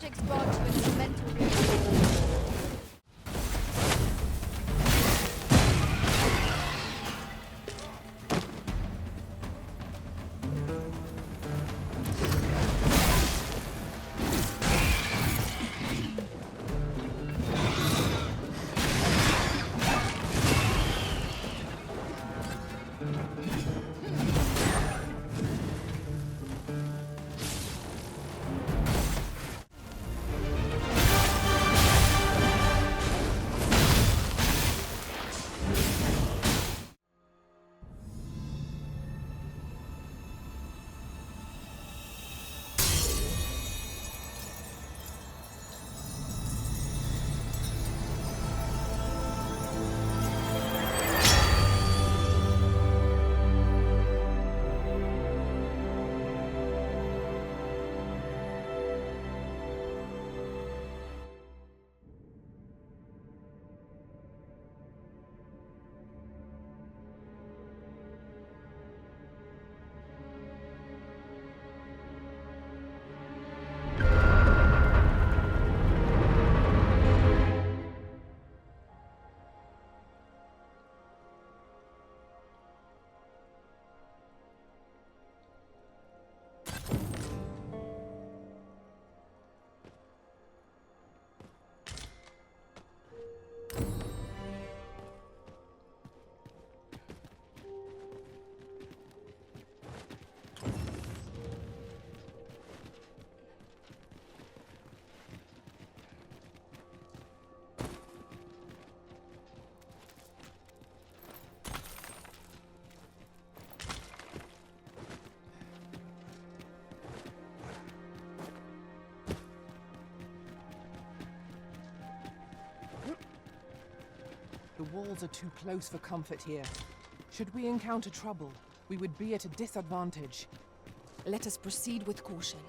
tactics brought to its mental reality. The walls are too close for comfort here. Should we encounter trouble, we would be at a disadvantage. Let us proceed with caution.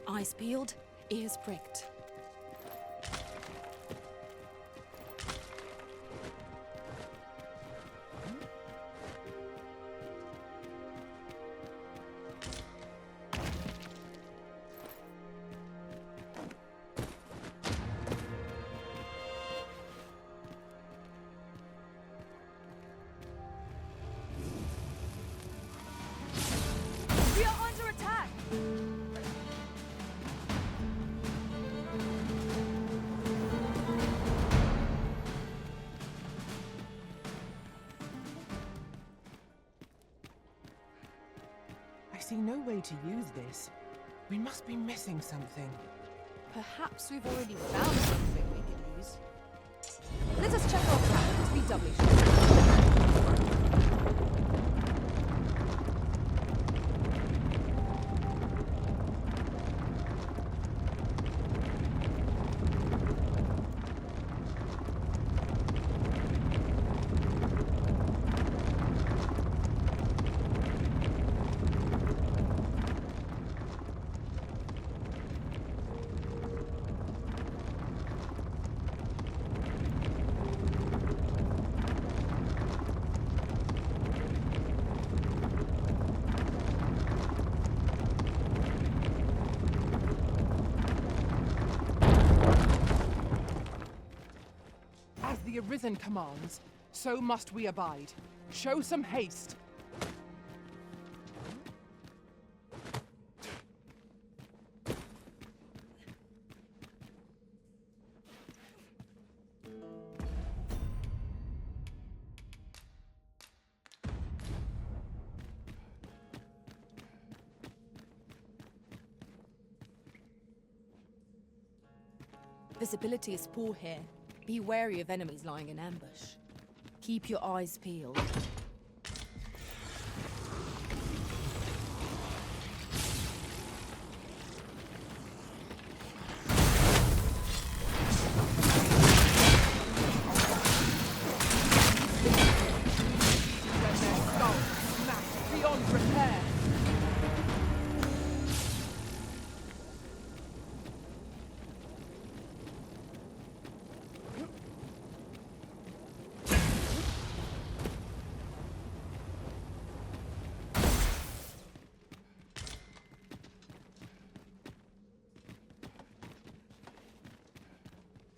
Eyes peeled, ears pricked. We are under attack! I see no way to use this. We must be missing something. Perhaps we've already found something we could use. Let us check our plan to be doubly sure. As the Arisen commands, so must we abide. Show some haste. Visibility is poor here. Be wary of enemies lying in ambush. Keep your eyes peeled. Let their skulls smash beyond repair.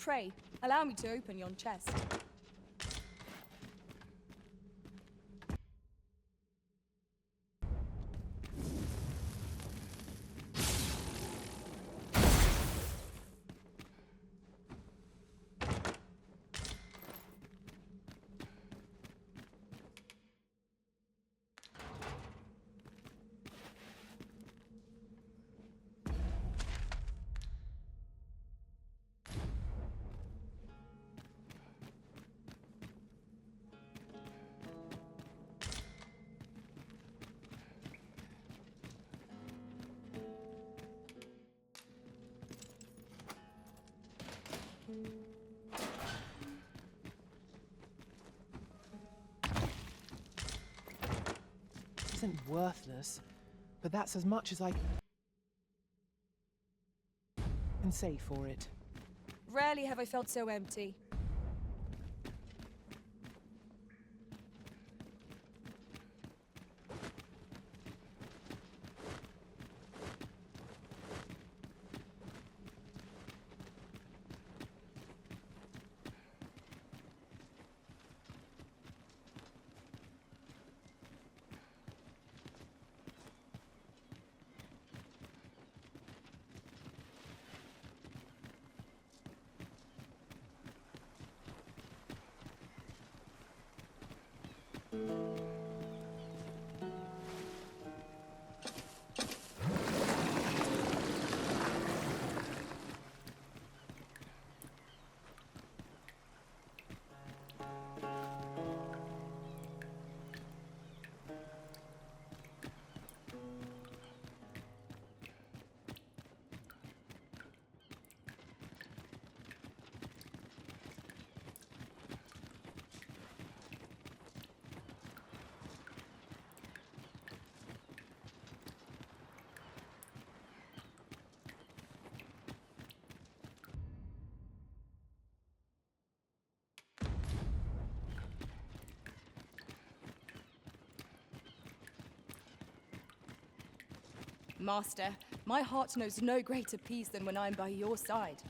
Pray, allow me to open yon chest. Isn't worthless, but that's as much as I can say for it. Rarely have I felt so empty. Master, my heart knows no greater peace than when I'm by your side.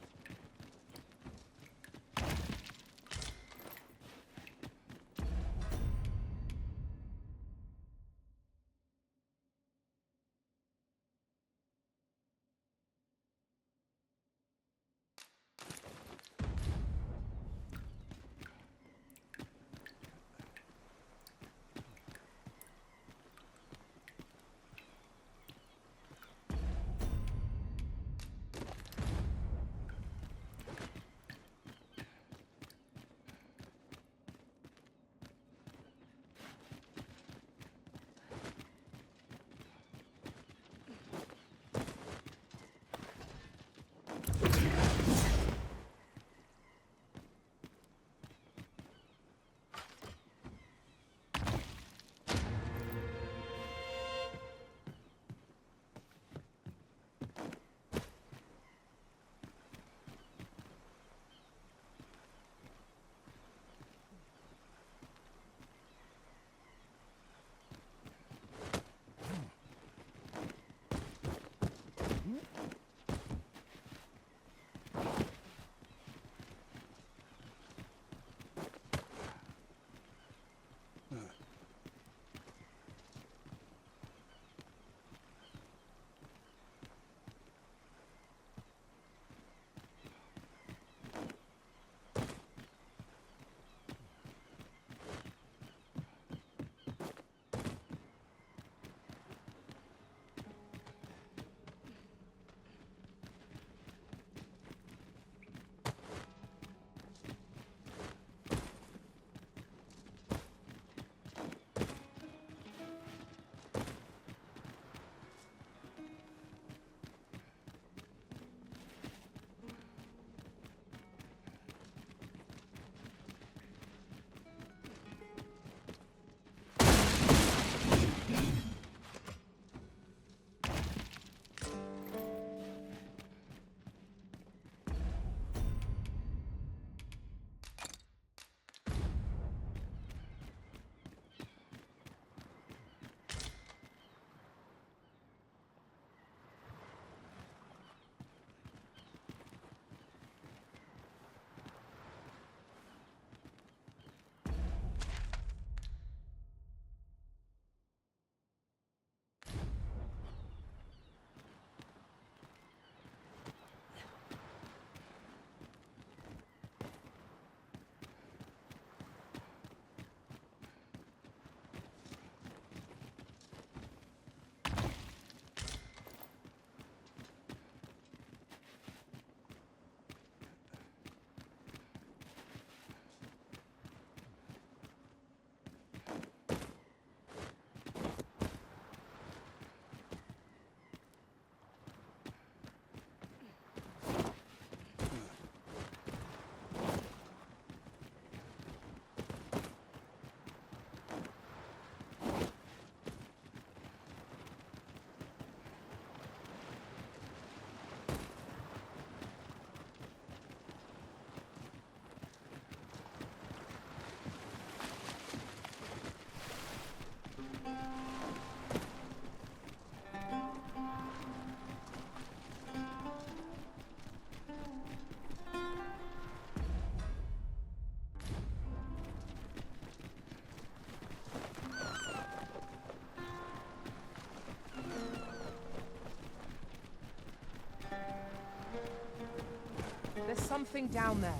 something down there.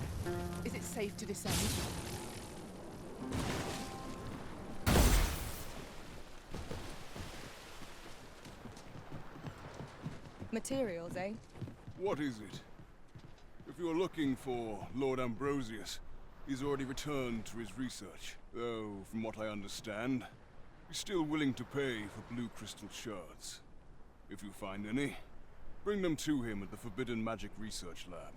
Is it safe to descend? Materials, eh? What is it? If you're looking for Lord Ambrosius, he's already returned to his research. Though, from what I understand, he's still willing to pay for blue crystal shards. If you find any, bring them to him at the Forbidden Magic Research Lab.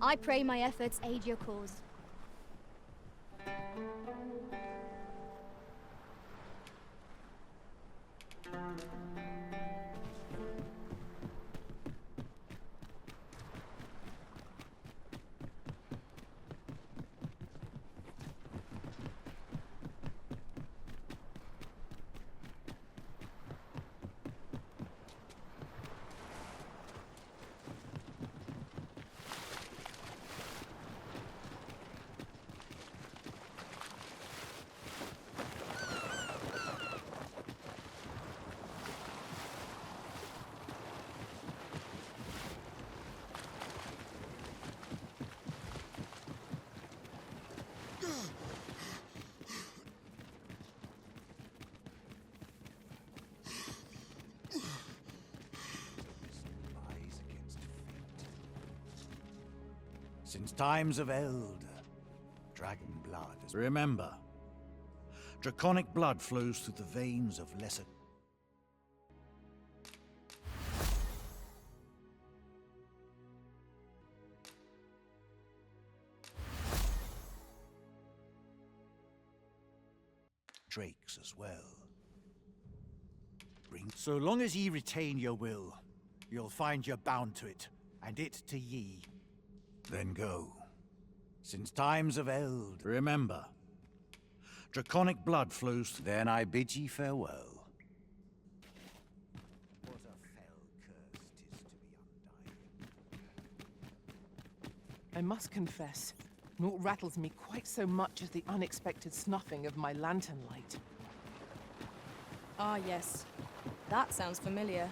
I pray my efforts aid your cause. Since times of eld, dragon blood is... Remember, draconic blood flows through the veins of lesser... drakes as well. So long as ye retain your will, you'll find you're bound to it, and it to ye. Then go. Since times of eld, remember, draconic blood flows. Then I bid ye farewell. What a fell curse 'tis to be undying. I must confess, naught rattles me quite so much as the unexpected snuffing of my lantern light. Ah, yes. That sounds familiar.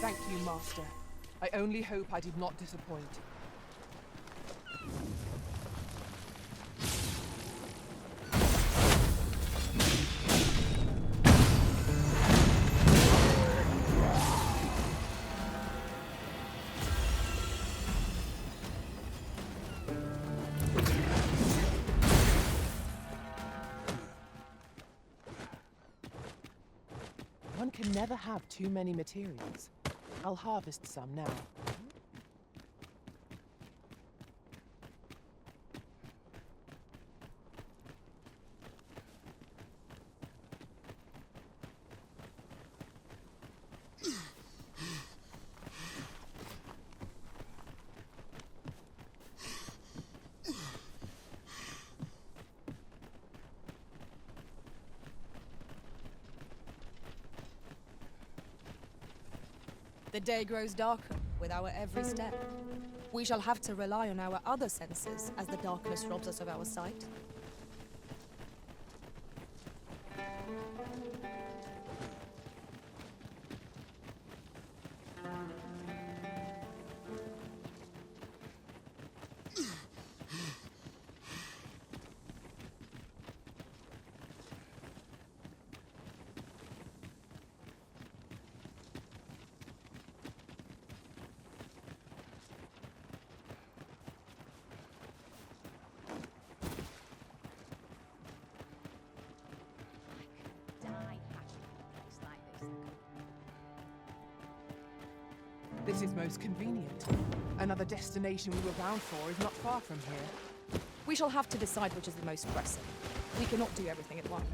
Thank you, Master. I only hope I did not disappoint. One can never have too many materials. I'll harvest some now. The day grows darker with our every step. We shall have to rely on our other senses as the darkness robs us of our sight. This is most convenient. Another destination we were bound for is not far from here. We shall have to decide which is the most pressing. We cannot do everything at once.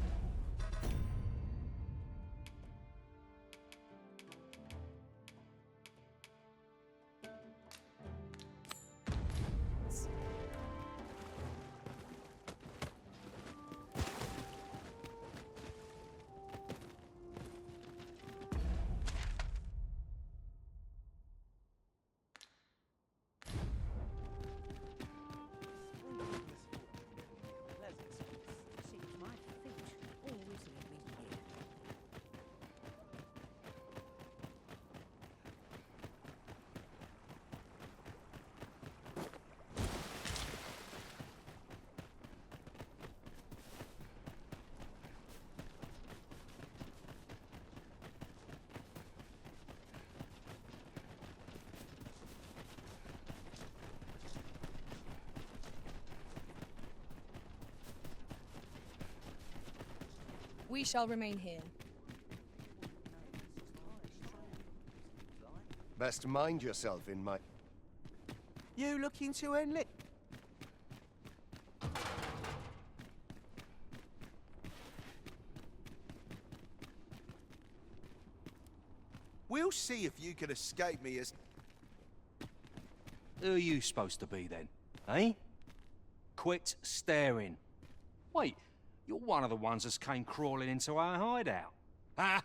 We shall remain here. Best mind yourself in my... You looking to enlist? We'll see if you can escape me as... Who are you supposed to be then, eh? Quit staring. Wait, you're one of the ones that came crawling into our hideout. Ha!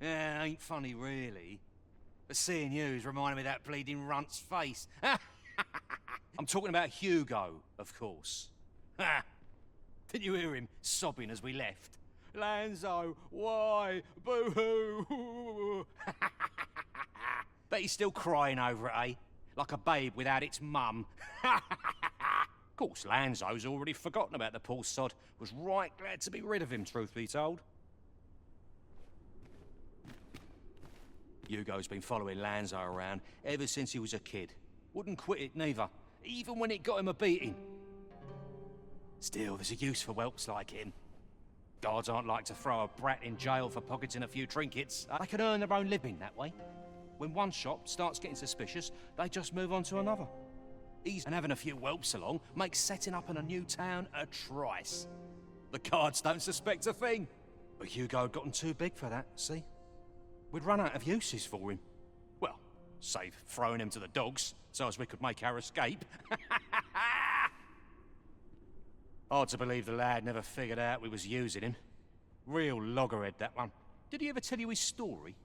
Yeah, ain't funny really. But seeing you's reminding me of that bleeding runt's face. I'm talking about Hugo, of course. Didn't you hear him sobbing as we left? Lanzo, why? Boo-hoo! Bet he's still crying over it, eh? Like a babe without its mum. Of course, Lanzo's already forgotten about the poor sod. Was right glad to be rid of him, truth be told. Hugo's been following Lanzo around ever since he was a kid. Wouldn't quit it neither, even when it got him a beating. Still, there's a use for whelps like him. Guards aren't like to throw a brat in jail for pocketing a few trinkets. They can earn their own living that way. When one shop starts getting suspicious, they just move on to another. And having a few whelps along makes setting up in a new town a trice. The guards don't suspect a thing. But Hugo had gotten too big for that, see? We'd run out of uses for him. Well, save throwing him to the dogs, so as we could make our escape. Hard to believe the lad never figured out we was using him. Real loggerhead, that one. Did he ever tell you his story?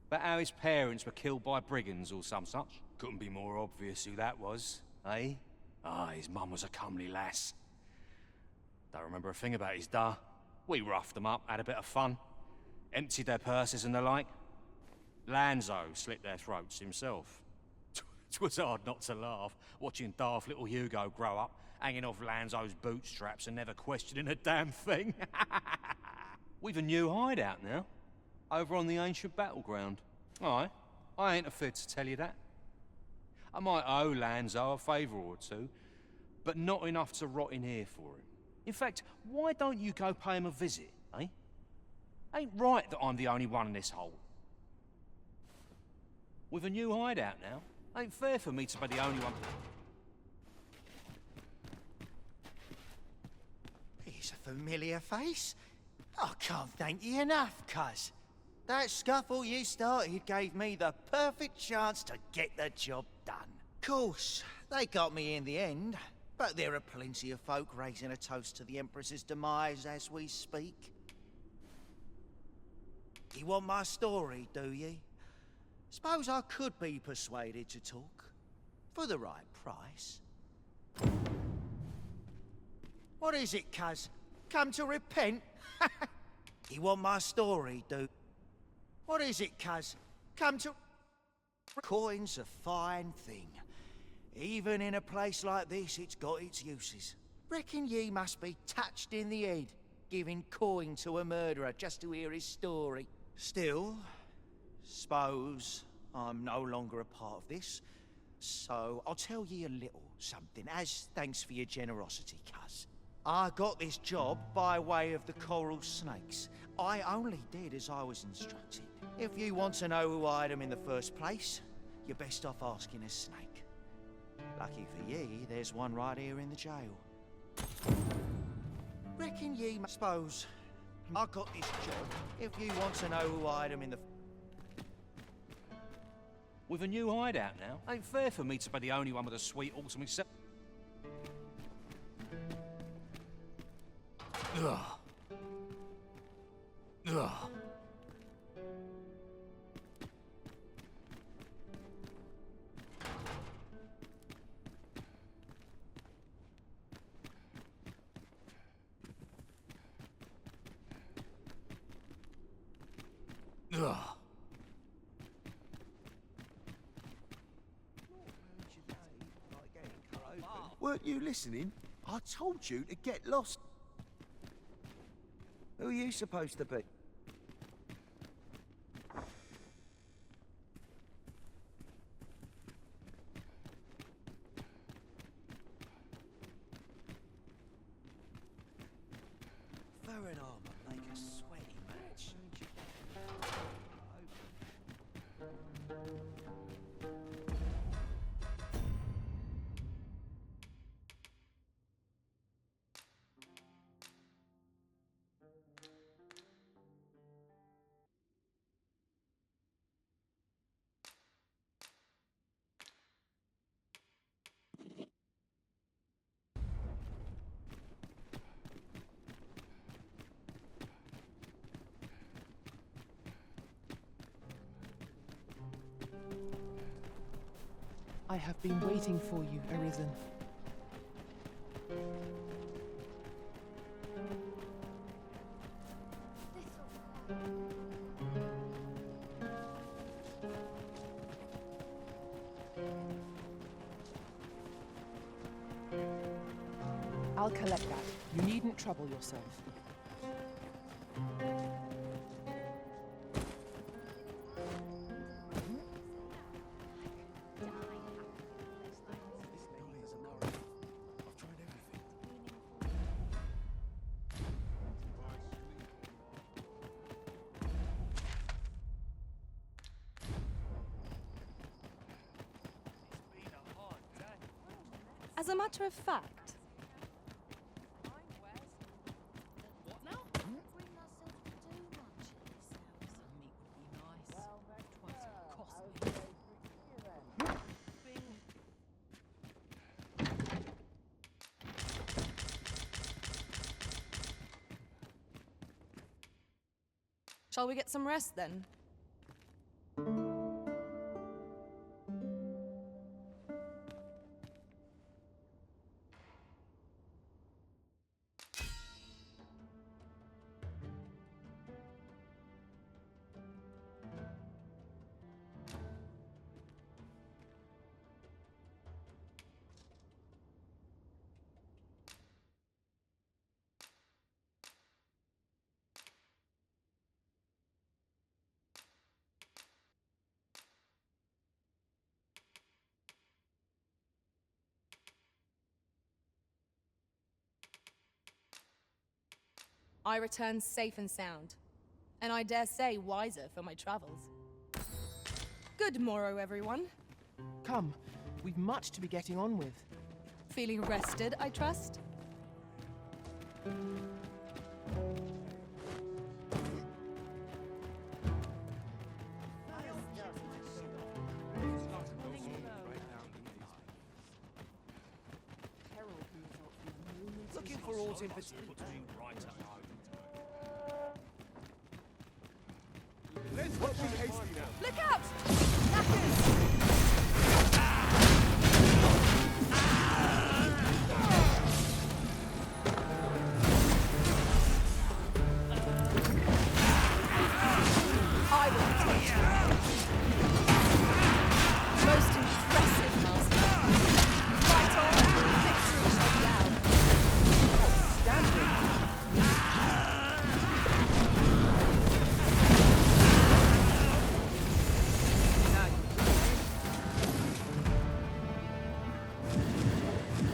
About how his parents were killed by brigands or some such? Couldn't be more obvious who that was, eh? Ah, his mum was a comely lass. Don't remember a thing about his da. We roughed them up, had a bit of fun. Emptied their purses and the like. Lanzo slit their throats himself. 'Twas hard not to laugh, watching daft little Hugo grow up, hanging off Lanzo's bootstraps and never questioning a damn thing. We've a new hideout now, over on the ancient battleground. I ain't afraid to tell you that. I might owe Lanzo a favour or two, but not enough to rot in here for him. In fact, why don't you go pay him a visit, eh? Ain't right that I'm the only one in this hole. With a new hideout now, ain't fair for me to be the only one. He's a familiar face. I can't thank you enough, cuz. That scuffle you started gave me the perfect chance to get the job done. Course, they got me in the end, but there are plenty of folk raising a toast to the Empress's demise as we speak. You want my story, do you? Suppose I could be persuaded to talk. For the right price. What is it, cuz? Come to repent? You want my story, do? What is it, cuz? Come to... Coin's a fine thing. Even in a place like this, it's got its uses. Reckon ye must be touched in the head, giving coin to a murderer just to hear his story. Still, suppose I'm no longer a part of this, so I'll tell ye a little something, as thanks for your generosity, cuz. I got this job by way of the coral snakes. I only did as I was instructed. If you want to know who hired them in the first place, you're best off asking a snake. Lucky for ye, there's one right here in the jail. Reckon ye suppose I got this job. If you want to know who hired them in the... With a new hideout now, ain't fair for me to be the only one with a sweet autumn except... Ugh. Ugh. Ugh. Weren't you listening? I told you to get lost. Who are you supposed to be? Fur and armor make a sweaty match. I have been waiting for you, Arisen. I'll collect that. You needn't trouble yourself. As a matter of fact, shall we get some rest then? I return safe and sound, and I dare say wiser for my travels. Good morrow, everyone. Come, we've much to be getting on with. Feeling rested, I trust? Looking for all in particular. Let's not be hasty now. Look out! Knackers! I will teach you. Most impressive, Master. Fight on, victory shall be ours.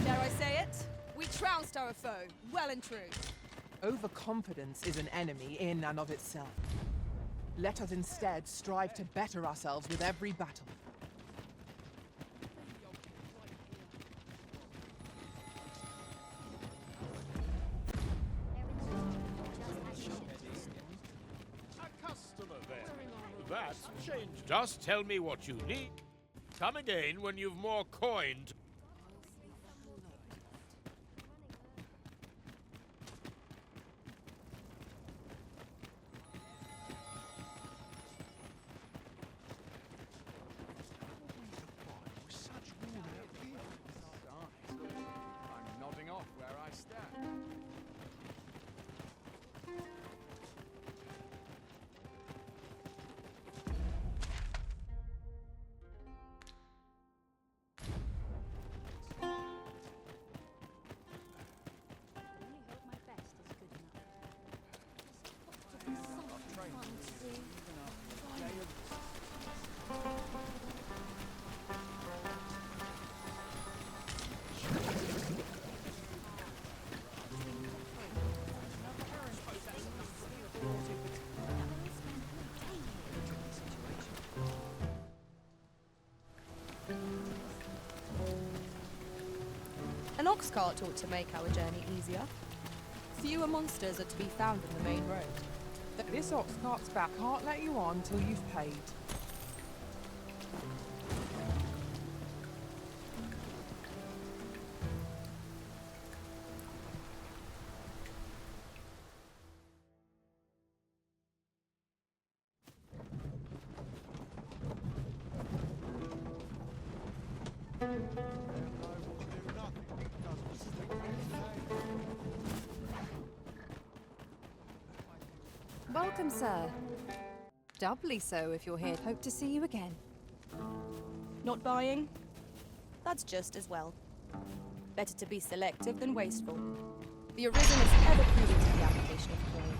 Dare I say it? We trounced our foe, well and true. Overconfidence is an enemy in and of itself. Let us instead strive to better ourselves with every battle. A customer there. That's changed. Just tell me what you need. Come again when you've more coin. I'm nodding off where I stand. Only hope my best is good An ox cart ought to make our journey easier. Fewer monsters are to be found in the main road. This ox cart's back can't let you on till you've paid. Welcome, sir. Doubly so if you're here. Hope to see you again. Not buying? That's just as well. Better to be selective than wasteful. The Arisen is ever prudent in the application of coin.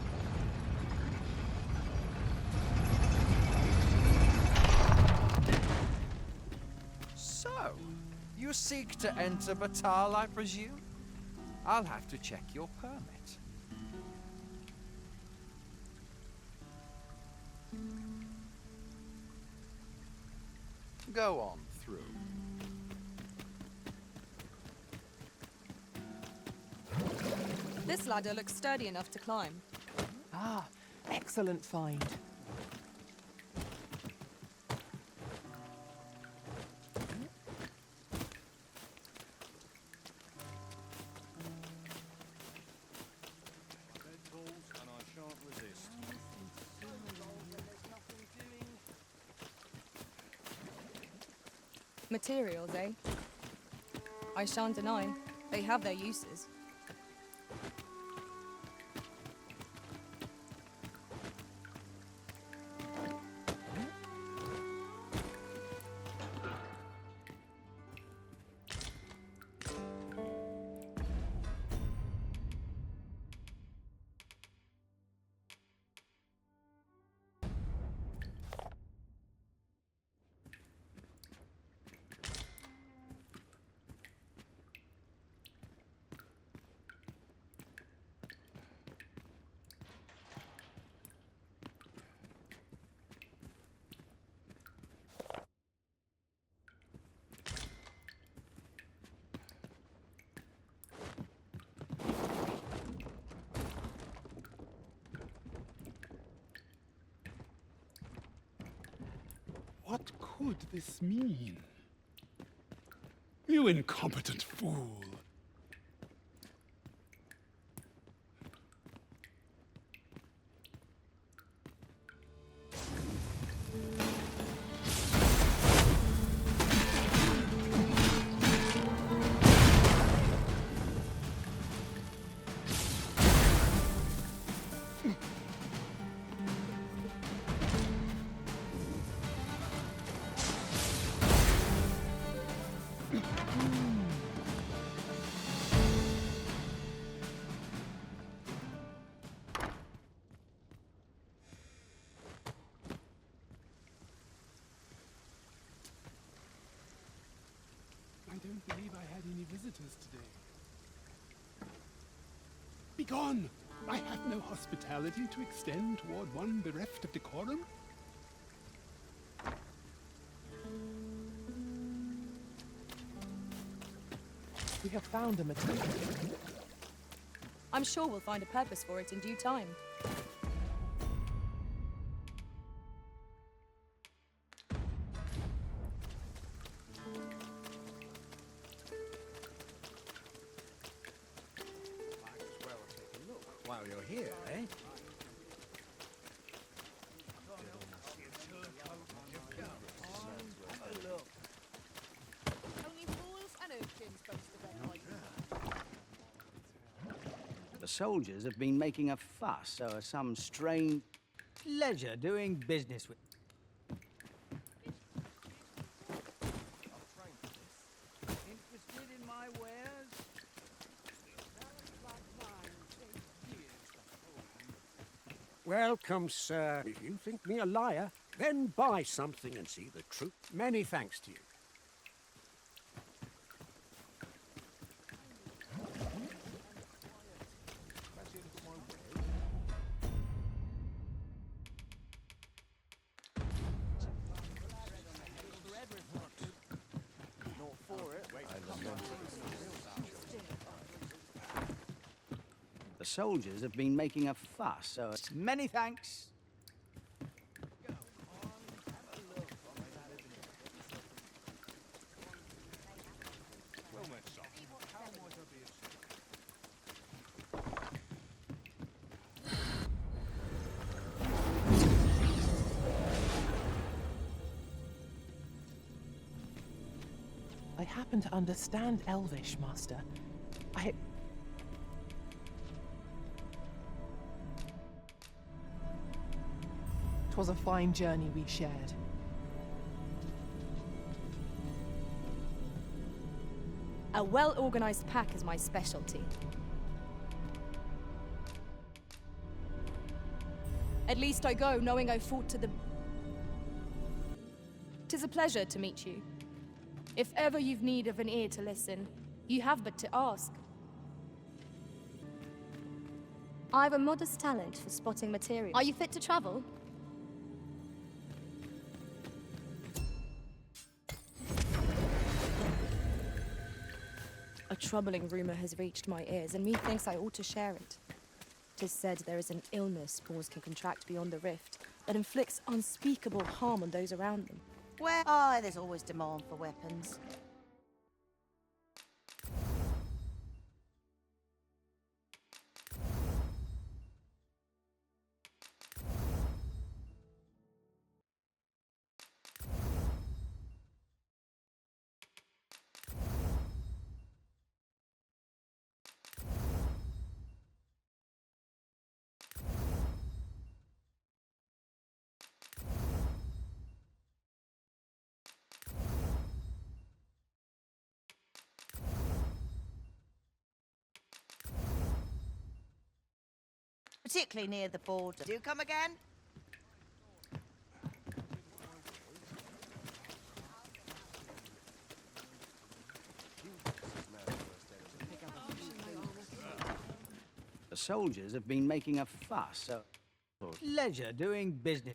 So, you seek to enter Battahl, I presume? I'll have to check your permit. Go on through. This ladder looks sturdy enough to climb. Ah, excellent find. Materials, eh? I shan't deny, they have their uses. could this mean? You incompetent fool! I don't believe I had any visitors today. Begone! I have no hospitality to extend toward one bereft of decorum. We have found a material. I'm sure we'll find a purpose for it in due time. Might as well take a look while you're here, eh? Only fools and urchins boast of their life. The soldiers have been making a fuss over some strange leisure doing business with. Interested in my wares? Welcome, sir. If you think me a liar, then buy something and see the truth. Many thanks to you. The soldiers have been making a fuss, so many thanks. I happen to understand Elvish, Master. Twas a fine journey we shared. A well-organized pack is my specialty. At least I go knowing I fought to the... 'Tis a pleasure to meet you. If ever you've need of an ear to listen, you have but to ask. I've a modest talent for spotting material. Are you fit to travel? A troubling rumor has reached my ears, and methinks I ought to share it. 'Tis said there is an illness spores can contract beyond the rift that inflicts unspeakable harm on those around them. Well, there's always demand for weapons. Particularly near the border. Do you come again? The soldiers have been making a fuss, so leisure doing business.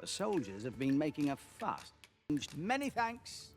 The soldiers have been making a fuss. Many thanks.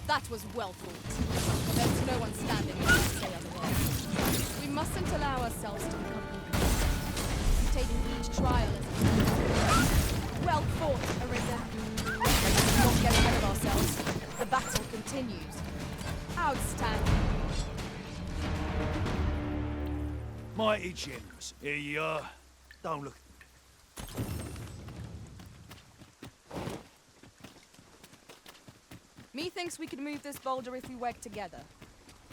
That was well fought. There's no one standing who can say otherwise. We mustn't allow ourselves to become weak. Taking each trial as a well fought, Arisen. Let's not get ahead of ourselves. The battle continues. Outstanding. Mighty generous. Here you are. Don't look. Methinks we could move this boulder if we work together.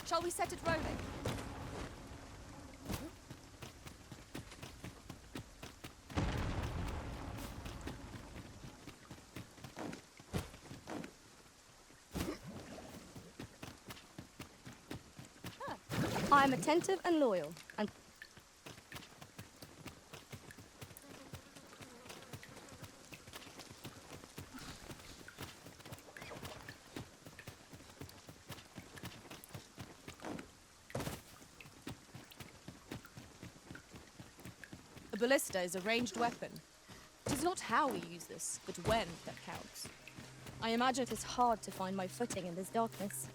Shall we set it rolling? I am attentive and loyal, and a ballista is a ranged weapon. It is not how we use this, but when that counts. I imagine it is hard to find my footing in this darkness.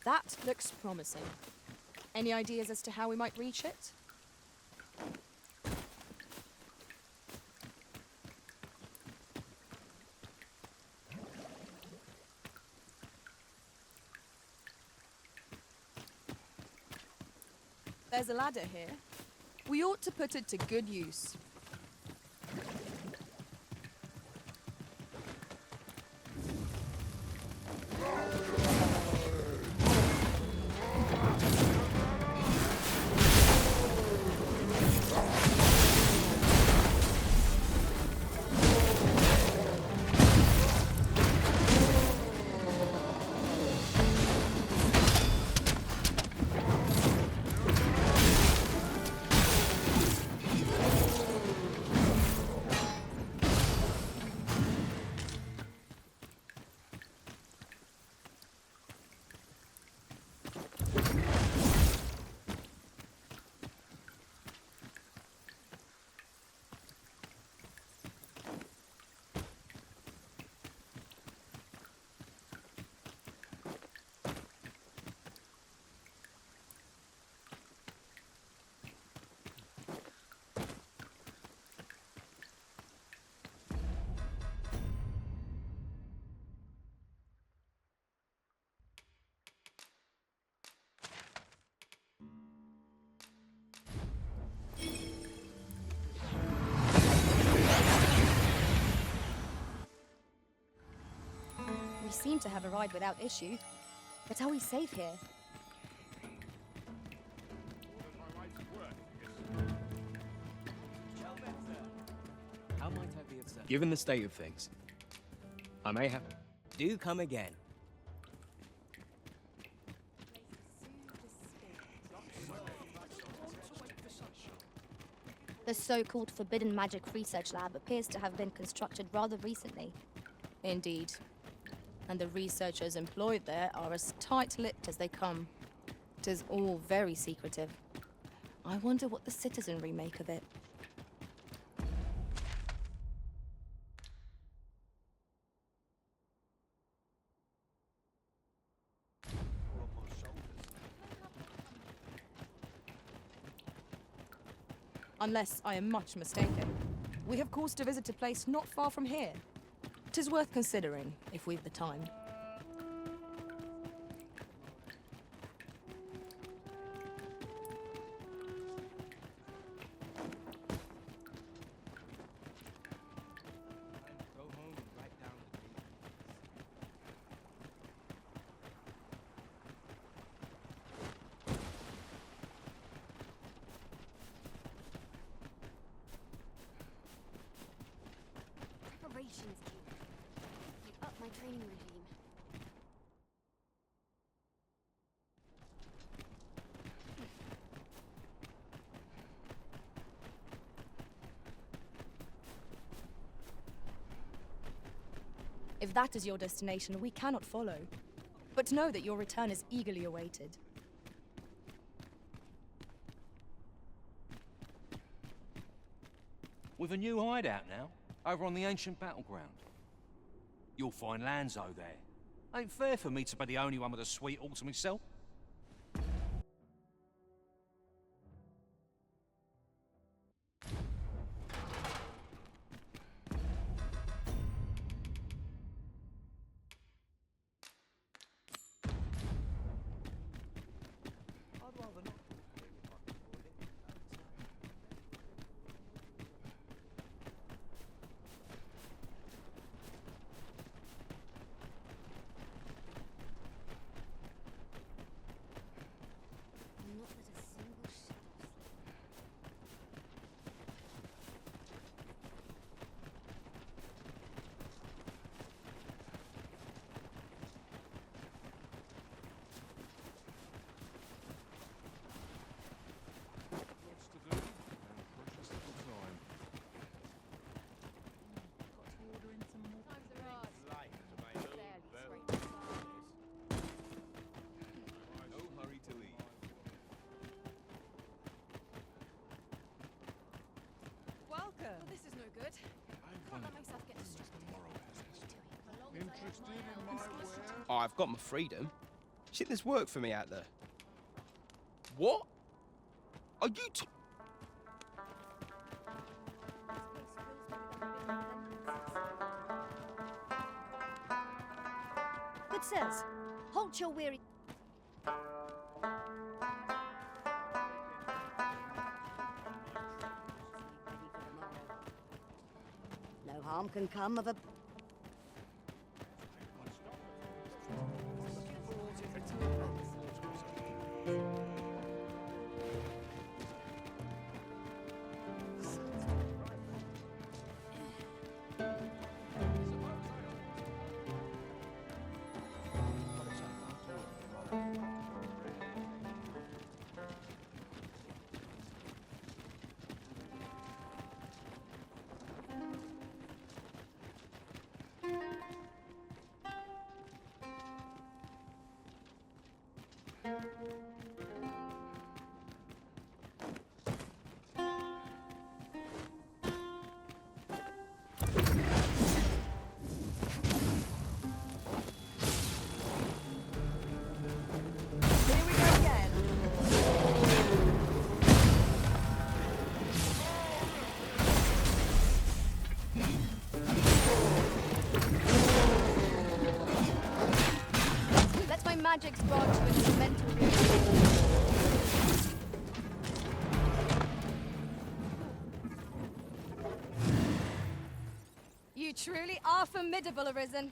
That looks promising. Any ideas as to how we might reach it? There's a ladder here. We ought to put it to good use. We seem to have arrived without issue. But are we safe here? How might I be of service? Given the state of things, I may have... Do come again. The so-called Forbidden Magic Research Lab appears to have been constructed rather recently. Indeed. And the researchers employed there are as tight-lipped as they come. 'Tis all very secretive. I wonder what the citizenry make of it. Unless I am much mistaken. We have cause to visit a place not far from here. 'Tis worth considering, if we've the time. Preparations key. Keep up my training regime. If that is your destination, we cannot follow. But know that your return is eagerly awaited. With a new hideout now, over on the ancient battleground. You'll find Lanzo there. Ain't fair for me to be the only one with a sweet all to myself. Not that a single shadow. Welcome. Well, this is no good. Can't let myself get distracted. Interested in my wares? Oh, I've got my freedom. Shit, there's work for me out there. What? Are you t- Good sirs, halt your weary. No harm can come of a. Magic's brought to its mental You truly are formidable, Arisen.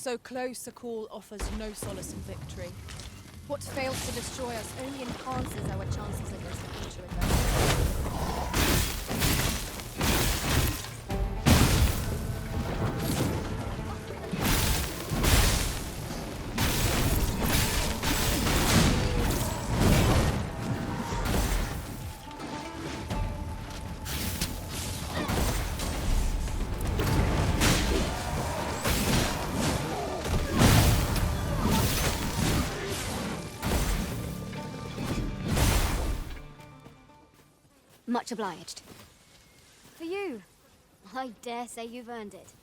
So close, a call offers no solace in victory. What fails to destroy us only enhances our chances against the future adversary. Much obliged. For you. I dare say you've earned it.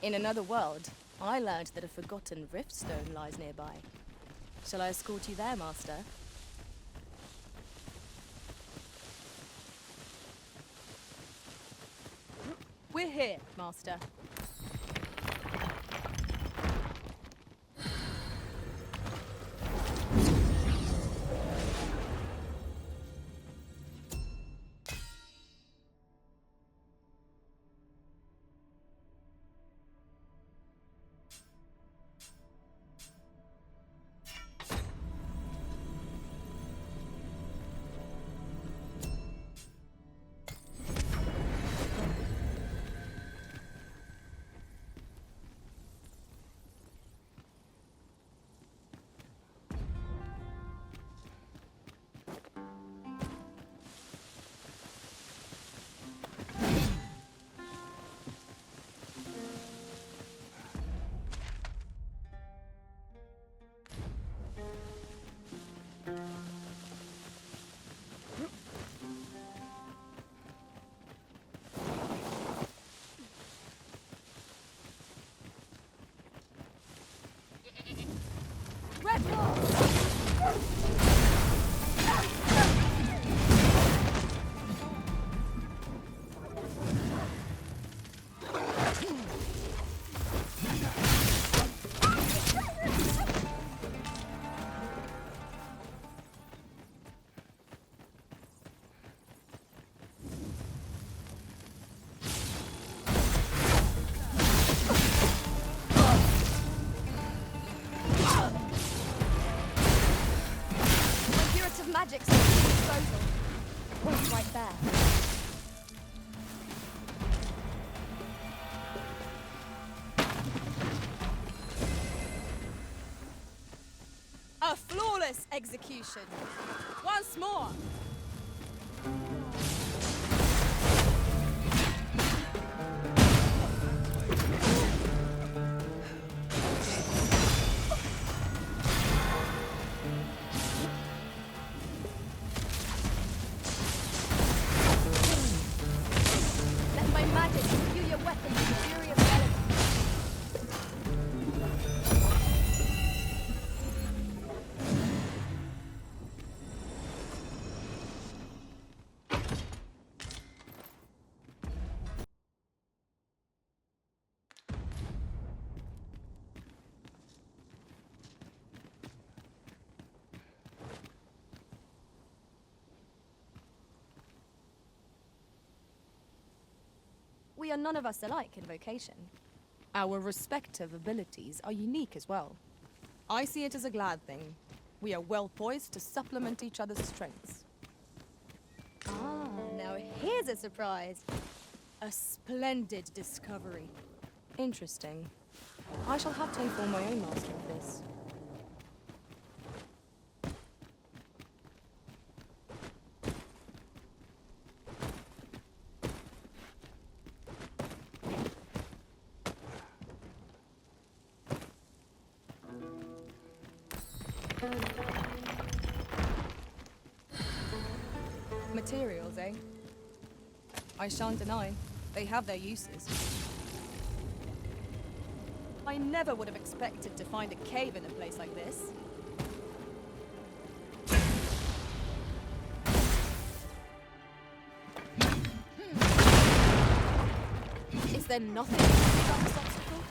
In another world, I learned that a forgotten riftstone lies nearby. Shall I escort you there, Master? We're here, Master. Flawless execution. Once more. Let my magic imbue your weapon with the fury of element. We are none of us alike in vocation. Our respective abilities are unique as well. I see it as a glad thing. We are well poised to supplement each other's strengths. Ah, now here's a surprise. A splendid discovery. Interesting. I shall have to inform my own master of this. Materials, eh? I shan't deny, they have their uses. I never would have expected to find a cave in a place like this. Is there nothing to stop this obstacle?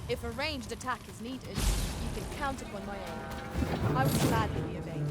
If a ranged attack is needed, you can count upon my aid. I would gladly be obeyed.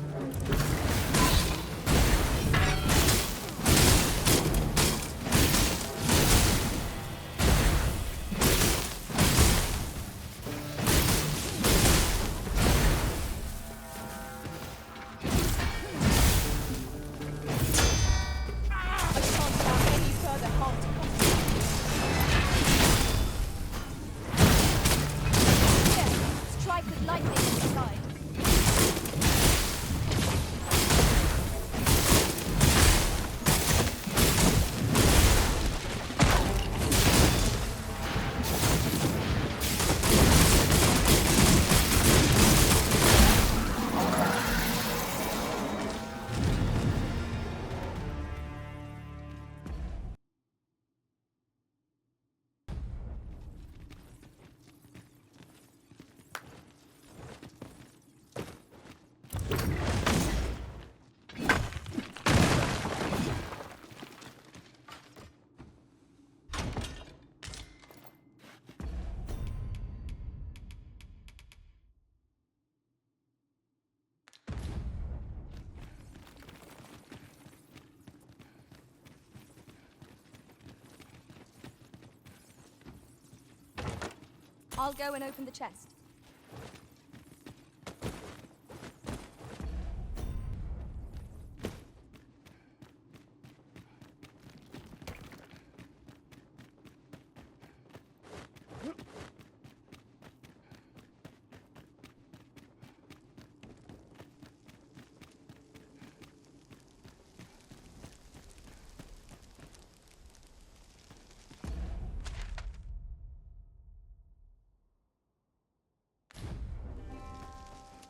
I'll go and open the chest.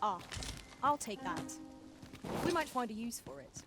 Ah, I'll take that. We might find a use for it.